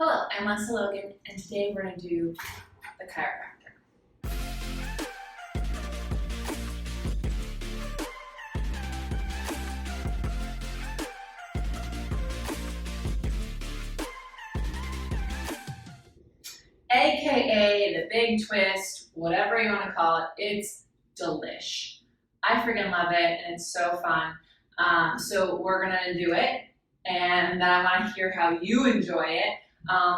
Hello, I'm Lesley Logan, and today we're going to do the chiropractor. AKA the big twist, whatever you want to call it, it's delish. I freaking love it, and it's so fun. So we're going to do it, and then I want to hear how you enjoy it.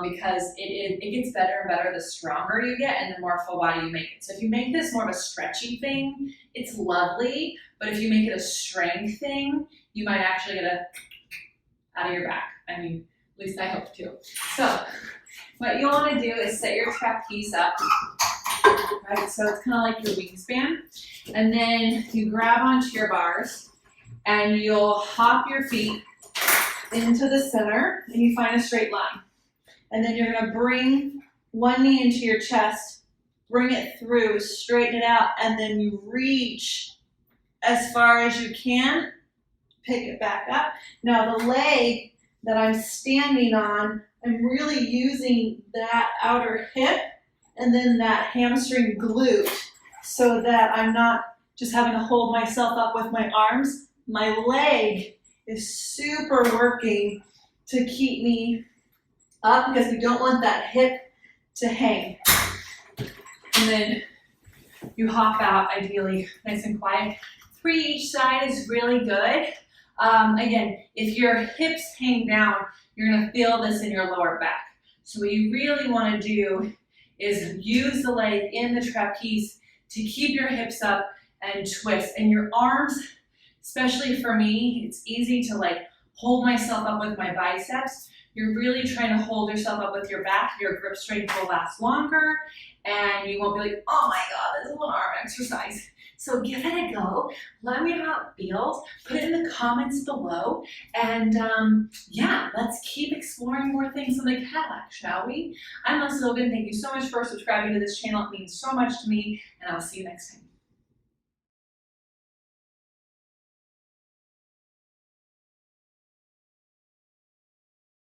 Because it gets better and better the stronger you get and the more full body you make it. So if you make this more of a stretchy thing, it's lovely, but if you make it a strength thing, you might actually get a out of your back. I mean, at least I hope to. So what you want to do is set your trapeze up, right? So it's kind of like your wingspan, and then you grab onto your bars and you'll hop your feet into the center and you find a straight line. And then you're gonna bring one knee into your chest, bring it through, straighten it out, and then you reach as far as you can, pick it back up. Now the leg that I'm standing on, I'm really using that outer hip and then that hamstring glute so that I'm not just having to hold myself up with my arms. My leg is super working to keep me up because we don't want that hip to hang. And then you hop out, ideally nice and quiet. 3 each side is really good. Again, if your hips hang down, you're gonna feel this in your lower back. So what you really wanna do is use the leg in the trapeze to keep your hips up and twist. And your arms, especially for me, it's easy to like hold myself up with my biceps. You're really trying to hold yourself up with your back. Your grip strength will last longer and you won't be like, oh my God, this is an arm exercise. So give it a go. Let me know how it feels. Put it in the comments below. And yeah, let's keep exploring more things on the Cadillac, shall we? I'm Lesley Logan. Thank you so much for subscribing to this channel. It means so much to me, and I'll see you next time.